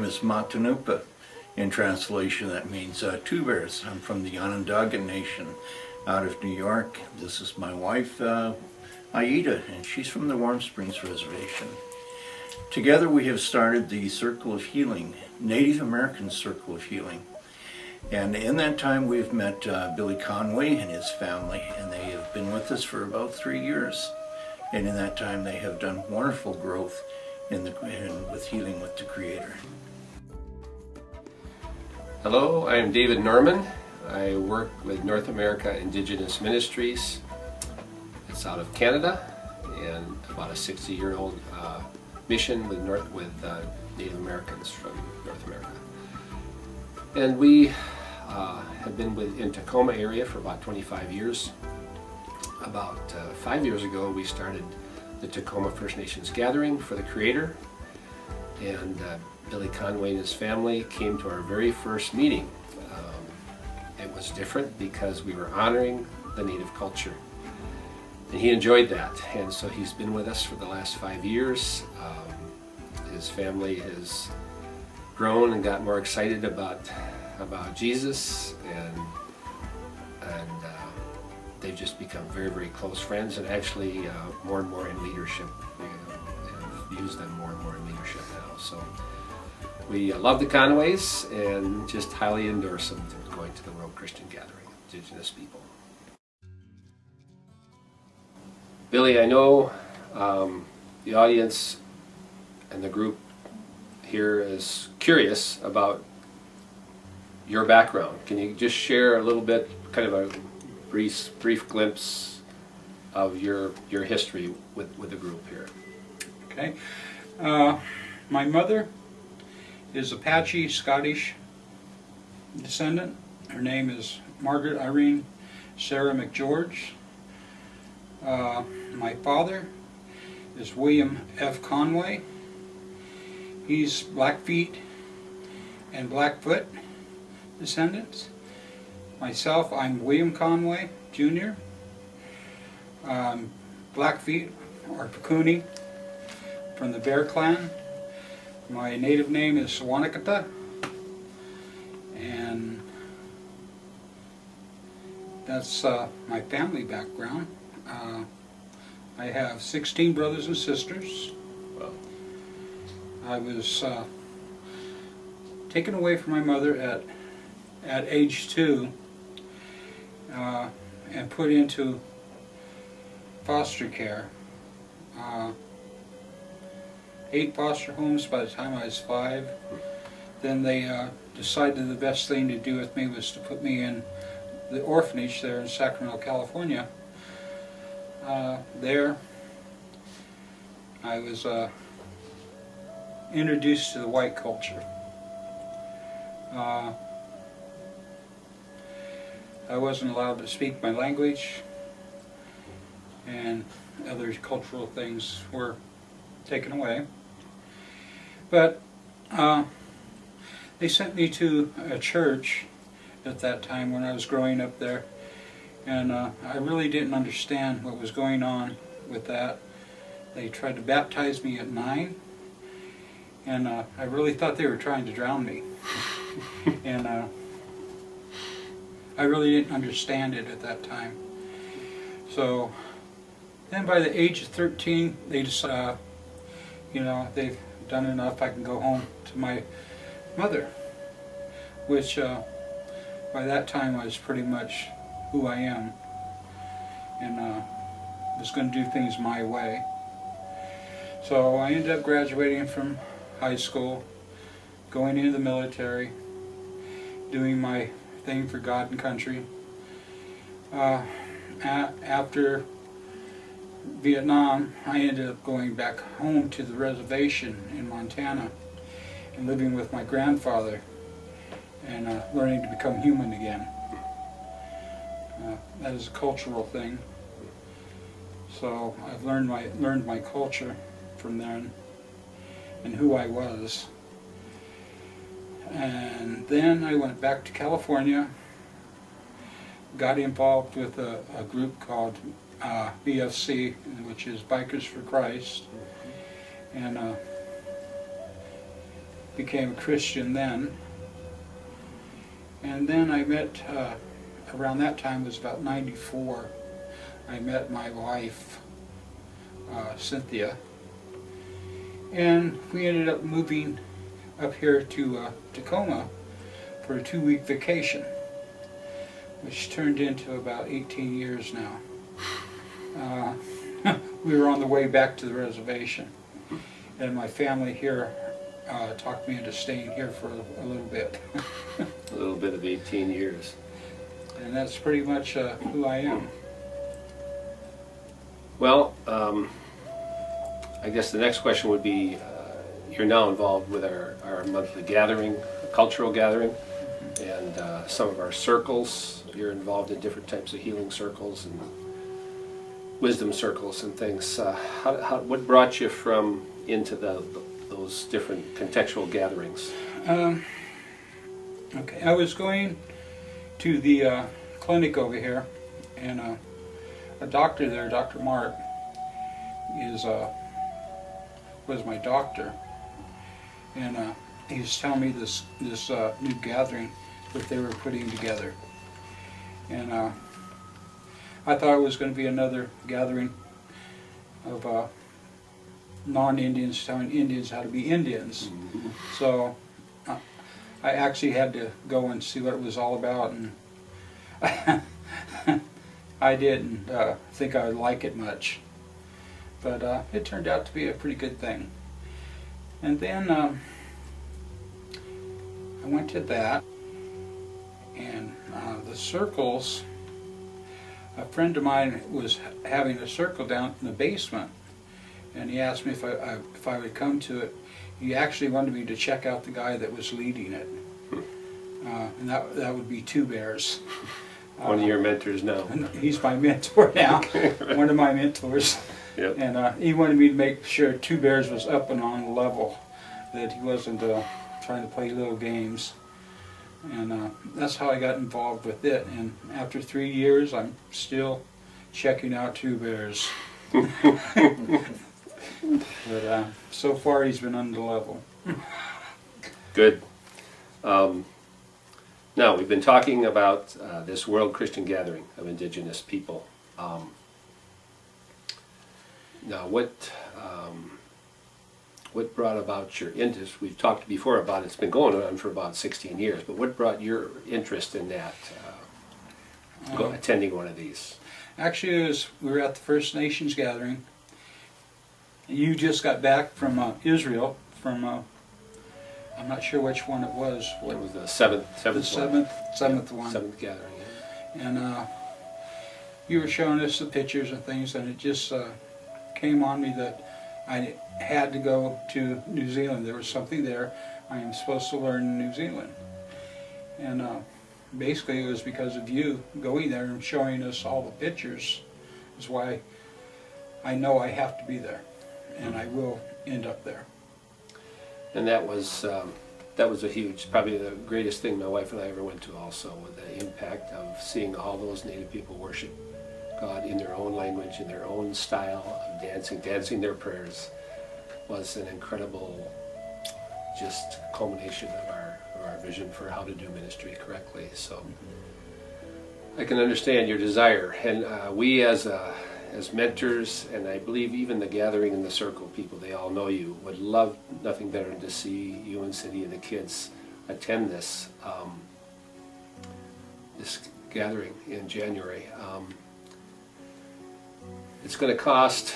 is Matanupa. In translation, that means two bears. I'm from the Onondaga Nation out of New York. This is my wife, Aida, and she's from the Warm Springs Reservation. Together we have started the Circle of Healing, Native American Circle of Healing. And in that time we've met Billy Conway and his family, and they have been with us for about 3 years. And in that time they have done wonderful growth with healing with the Creator. Hello, I am David Norman. I work with North America Indigenous Ministries. It's out of Canada, and about a 60-year-old mission with Native Americans from North America. And we have been in Tacoma area for about 25 years. About 5 years ago, we started the Tacoma First Nations Gathering for the Creator, and Billy Conway and his family came to our very first meeting. It was different because we were honoring the Native culture, and he enjoyed that, and so he's been with us for the last 5 years. His family has grown and got more excited about Jesus, and they've just become very, very close friends, and actually more and more in leadership. We have used them more and more in leadership now. So we love the Conways and just highly endorse them to going to the World Christian Gathering, Indigenous people. Billy, I know the audience and the group here is curious about your background. Can you just share a little bit, kind of a brief glimpse of your history with the group here? Okay. My mother is Apache Scottish descendant. Her name is Margaret Irene Sarah McGeorge. My father is William F. Conway. He's Blackfeet and Blackfoot descendants. Myself, I'm William Conway, Jr. Blackfeet or Pekuni from the Bear Clan. My native name is Sawanakata, and that's my family background. I have 16 brothers and sisters. Wow. I was taken away from my mother at age 2 and put into foster care. 8 foster homes by the time I was 5. Then they decided the best thing to do with me was to put me in the orphanage there in Sacramento, California. There I was introduced to the white culture. I wasn't allowed to speak my language, and other cultural things were taken away. But they sent me to a church at that time when I was growing up there, and I really didn't understand what was going on with that. They tried to baptize me at 9, and I really thought they were trying to drown me. And I really didn't understand it at that time. So then by the age of 13, they decided, they've done enough, I can go home to my mother, which by that time was pretty much who I am, and was going to do things my way. So I ended up graduating from high school, going into the military, doing my thing for God and country. After Vietnam, I ended up going back home to the reservation in Montana and living with my grandfather and learning to become human again. That is a cultural thing. So I've learned my culture from then and who I was. And then I went back to California, got involved with a group called BFC, which is Bikers for Christ, and became a Christian then. And then I met, around that time, it was about 94, I met my wife, Cynthia. And we ended up moving up here to Tacoma for a 2-week vacation, which turned into about 18 years now. We were on the way back to the reservation, and my family here talked me into staying here for a little bit. A little bit of 18 years. And that's pretty much who I am. Well, I guess the next question would be, you're now involved with our monthly gathering, cultural gathering, and some of our circles. You're involved in different types of healing circles and wisdom circles and things. What brought you into those different contextual gatherings? Okay, I was going to the clinic over here, and a doctor there, Dr. Mark, was my doctor, and he was telling me this new gathering that they were putting together, and I thought it was going to be another gathering of non-Indians telling Indians how to be Indians. Mm-hmm. So I actually had to go and see what it was all about, and I didn't think I would like it much, but it turned out to be a pretty good thing. And then I went to that, and the circles, a friend of mine was having a circle down in the basement, and he asked me if I would come to it. He actually wanted me to check out the guy that was leading it, and that would be Two Bears. One of your mentors now. He's my mentor now, one of my mentors. Yep. And he wanted me to make sure Two Bears was up and on level, that he wasn't trying to play little games. And that's how I got involved with it. And after 3 years, I'm still checking out Two Bears. But so far, he's been on the level. Good. Now, we've been talking about this World Christian Gathering of Indigenous people. Now, what brought about your interest? We've talked before about it's been going on for about 16 years, but what brought your interest in that, attending one of these? Actually, we were at the First Nations gathering. You just got back from Israel, from I'm not sure which one it was. It was the seventh seventh one. Seventh gathering. Yeah. And you were showing us the pictures and things, and it just came on me that I had to go to New Zealand. There was something there I am supposed to learn in New Zealand. And basically it was because of you going there and showing us all the pictures is why I know I have to be there, and I will end up there. And that was a huge, probably the greatest thing my wife and I ever went to also, with the impact of seeing all those Native people worship God in their own language, in their own style of dancing their prayers, was an incredible just culmination of our vision for how to do ministry correctly. So I can understand your desire, and we as mentors, and I believe even the gathering in the circle people, they all know you, would love nothing better than to see you and Cindy and the kids attend this gathering in January. It's going to cost,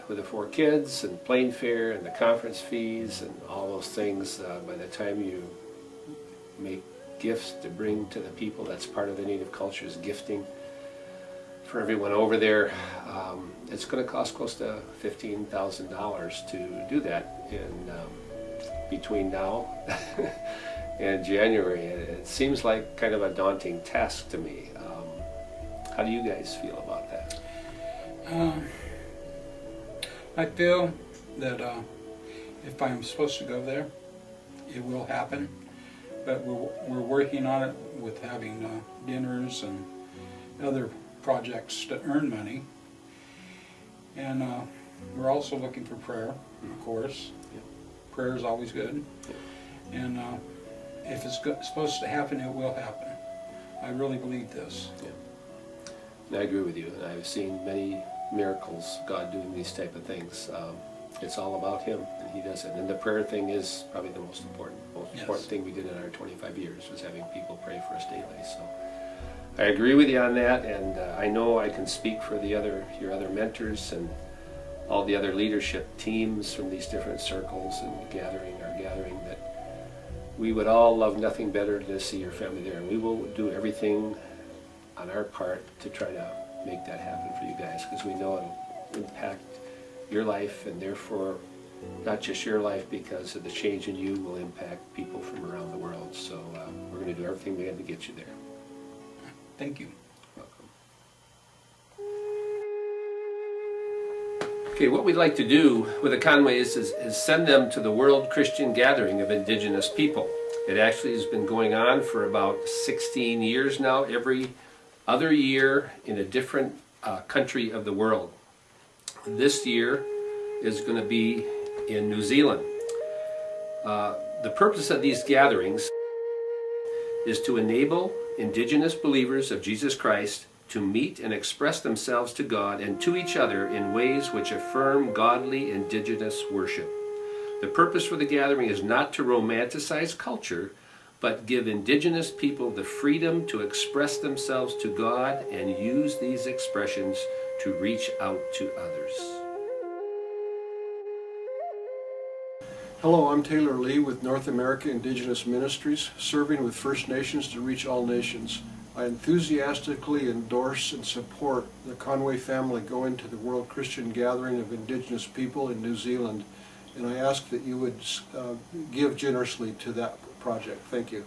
with the 4 kids and plane fare and the conference fees and all those things, by the time you make gifts to bring to the people, that's part of the Native culture's gifting for everyone over there. It's going to cost close to $15,000 to do that in between now and January. It seems like kind of a daunting task to me. How do you guys feel about that? I feel that if I'm supposed to go there, it will happen. But we're working on it with having dinners and other projects to earn money. And we're also looking for prayer, of course. Yep. Prayer is always good. Yep. And if it's supposed to happen, it will happen. I really believe this. Yeah. And I agree with you. And I've seen many miracles, God doing these type of things. It's all about Him, and He does it. And the prayer thing is probably the most important. Important thing we did in our 25 years was having people pray for us daily. So I agree with you on that, and I know I can speak for your other mentors and all the other leadership teams from these different circles and our gathering, that we would all love nothing better than to see your family there. And we will do everything on our part to try to make that happen for you guys, because we know it'll impact your life, and therefore not just your life, because of the change in you will impact people from around the world. So we're going to do everything we can to get you there. Thank you. Welcome. Okay, what we'd like to do with the Conways is send them to the World Christian Gathering of Indigenous People. It actually has been going on for about 16 years now, every other year in a different country of the world. This year is going to be in New Zealand. The purpose of these gatherings is to enable Indigenous believers of Jesus Christ to meet and express themselves to God and to each other in ways which affirm godly Indigenous worship. The purpose for the gathering is not to romanticize culture, but give Indigenous people the freedom to express themselves to God and use these expressions to reach out to others. Hello, I'm Taylor Lee with North America Indigenous Ministries, serving with First Nations to reach all nations. I enthusiastically endorse and support the Conway family going to the World Christian Gathering of Indigenous People in New Zealand, and I ask that you would give generously to that project. Thank you.